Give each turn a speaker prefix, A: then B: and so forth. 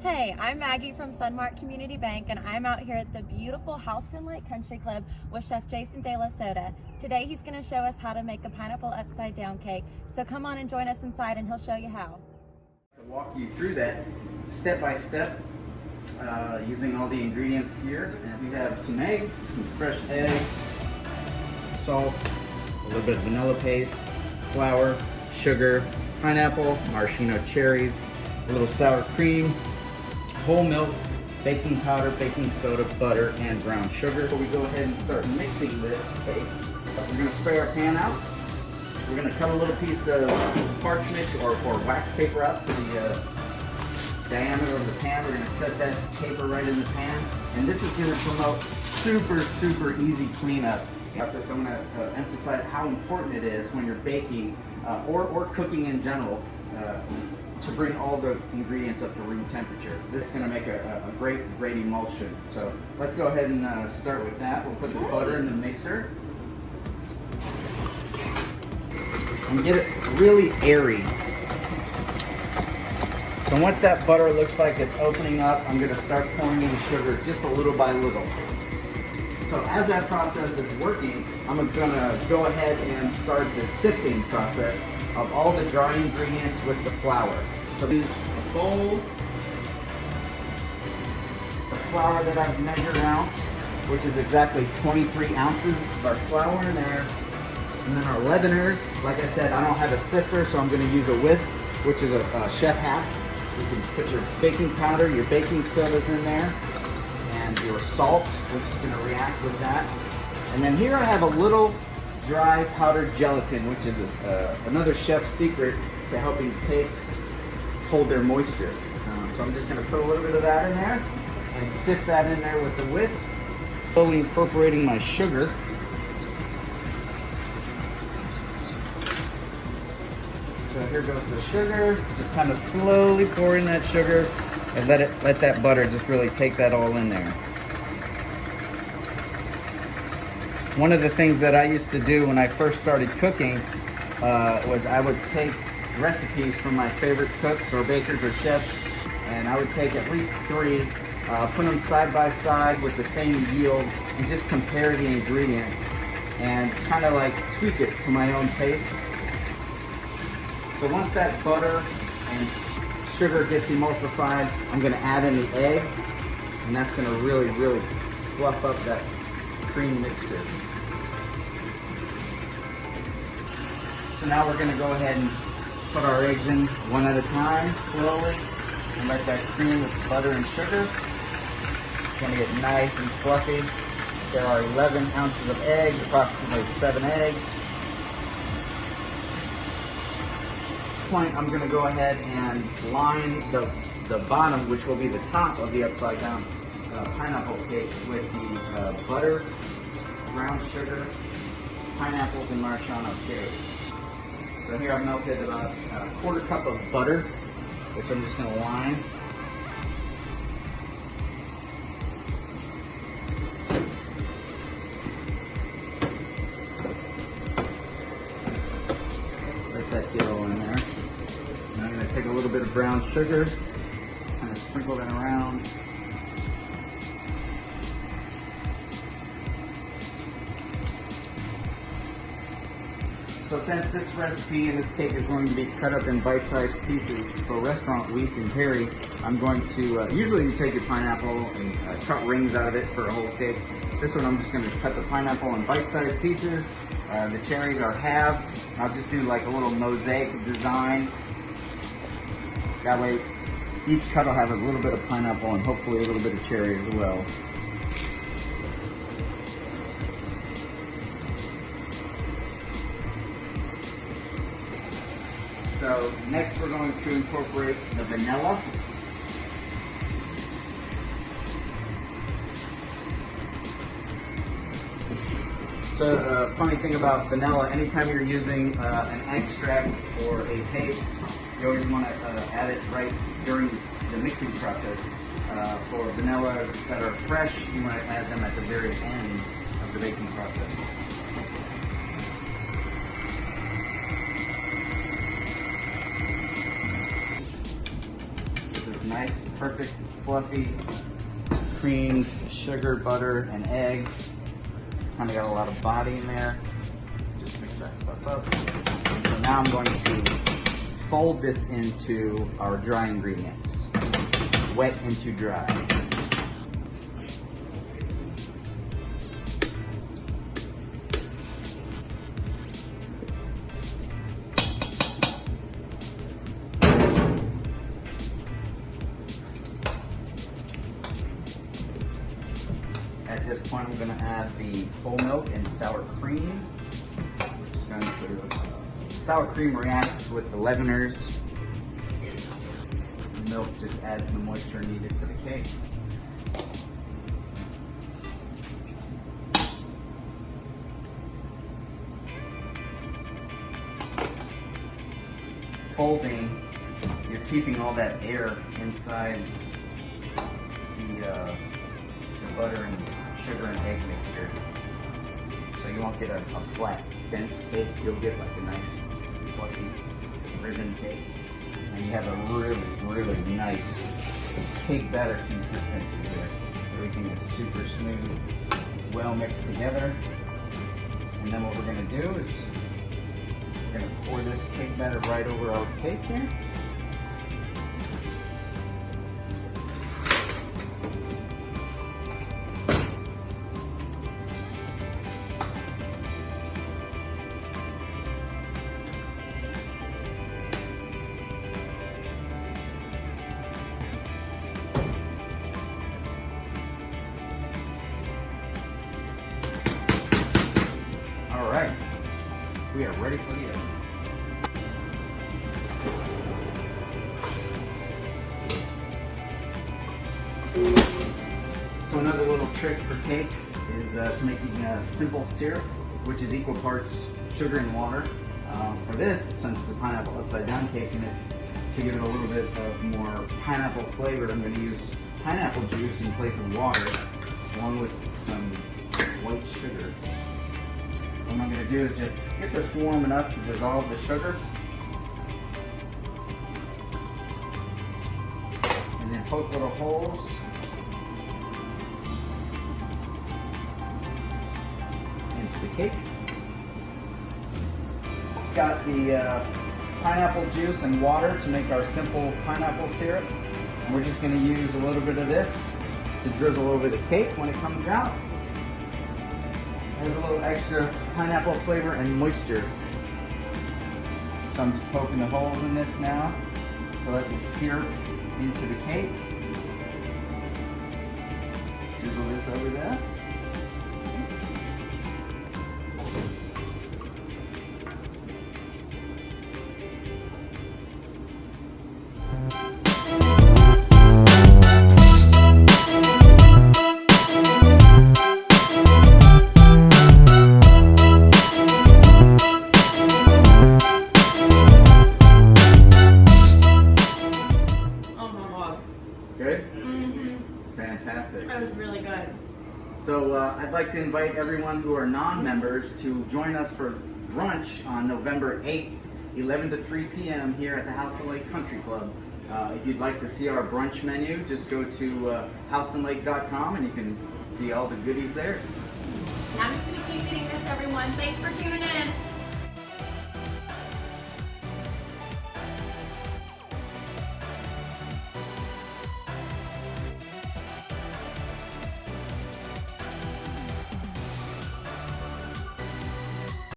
A: Hey, I'm Maggie from Sunmark Community Bank, and I'm out here at the beautiful Houston Lake Country Club with Chef Jason De La Soda. Today he's going to show us how to make a pineapple upside down cake. So come on and join us inside and he'll show you how.
B: To walk you through that step by step using all the ingredients here. And we have some eggs, some fresh eggs, salt, a little bit of vanilla paste, flour, sugar, pineapple, maraschino cherries, a little sour cream, whole milk, baking powder, baking soda, butter, and brown sugar. So we go ahead and start mixing this cake. We're going to spray our pan out. We're going to cut a little piece of parchment or wax paper out to the diameter of the pan. We're going to set that paper right in the pan. And this is going to promote super easy cleanup. So I'm going to emphasize how important it is when you're baking or cooking in general to bring all the ingredients up to room temperature. This is going to make a great emulsion. So let's go ahead and start with that. We'll put the butter in the mixer and get it really airy. So once that butter looks like it's opening up, I'm going to start pouring in the sugar just a little by little. So as that process is working, I'm going to go ahead and start the sifting process of all the dry ingredients with the flour. So use a bowl, the flour that I've measured out, which is exactly 23 ounces of our flour in there. And then our leaveners, like I said, I don't have a sifter, so I'm going to use a whisk, which is a chef hack. You can put your baking powder, your baking sodas in there, and your salt, which is going to react with that. And then here I have a little dry powdered gelatin, which is another chef's secret to helping cakes hold their moisture. So I'm just going to put a little bit of that in there and sift that in there with the whisk. Slowly incorporating my sugar. So here goes the sugar. Just kind of slowly pour in that sugar and let that butter just really take that all in there. One of the things that I used to do when I first started cooking was I would take recipes from my favorite cooks or bakers or chefs, and I would take at least 3, put them side by side with the same yield, and just compare the ingredients and kind of like tweak it to my own taste. So once that butter and sugar gets emulsified, I'm going to add in the eggs, and that's going to really fluff up that cream mixture. So now we're going to go ahead and put our eggs in one at a time, slowly, and let that cream with butter and sugar. It's going to get nice and fluffy. There are 11 ounces of eggs, approximately 7 eggs. At this point, I'm going to go ahead and line the bottom, which will be the top of the upside down pineapple cake, with the butter, brown sugar, pineapples, and maraschino cherries. So here I've melted about a 1/4 cup of butter, which I'm just going to line. Let that get all in there. And I'm going to take a little bit of brown sugar, kind of sprinkle that around. So since this recipe and this cake is going to be cut up in bite-sized pieces for restaurant week in Perry, I'm going to, usually you take your pineapple and cut rings out of it for a whole cake. This one I'm just going to cut the pineapple in bite-sized pieces. The cherries are halved. I'll just do like a little mosaic design. That way each cut will have a little bit of pineapple and hopefully a little bit of cherry as well. So next we're going to incorporate the vanilla. So the funny thing about vanilla, anytime you're using an extract or a paste, you always want to add it right during the mixing process. For vanillas that are fresh, you want to add them at the very end of the baking process. nice, perfect, fluffy, creamed sugar, butter, and eggs. Kind of got a lot of body in there. Just mix that stuff up. And so now I'm going to fold this into our dry ingredients. Wet into dry. At this point, I'm going to add the whole milk and sour cream. Sour cream reacts with the leaveners. The milk just adds the moisture needed for the cake. Folding, you're keeping all that air inside the butter and sugar and egg mixture. So you won't get a flat, dense cake. You'll get like a nice, fluffy, risen cake. And you have a really, really nice cake batter consistency here. Everything is super smooth, well mixed together. And then what we're gonna do is we're gonna pour this cake batter right over our cake here. All right, we are ready for the oven. So another little trick for cakes is to making a simple syrup, which is equal parts sugar and water. For this, since it's a pineapple upside down cake, and to give it a little bit of more pineapple flavor, I'm going to use pineapple juice in place of water, along with some white sugar. What I'm going to do is just get this warm enough to dissolve the sugar. And then poke little holes. Into the cake. Got the pineapple juice and water to make our simple pineapple syrup. And we're just going to use a little bit of this to drizzle over the cake when it comes out. There's a little extra pineapple flavor and moisture. So I'm just poking the holes in this now to let the syrup into the cake. Drizzle this over there. Good? Mm-hmm. Fantastic.
A: That was really good.
B: So I'd like to invite everyone who are non-members to join us for brunch on November 8th, 11 to 3 p.m. here at the Houston Lake Country Club. If you'd like to see our brunch menu, just go to houstonlake.com and you can see all the goodies there.
A: I'm just going to keep eating this, everyone. Thanks for tuning in.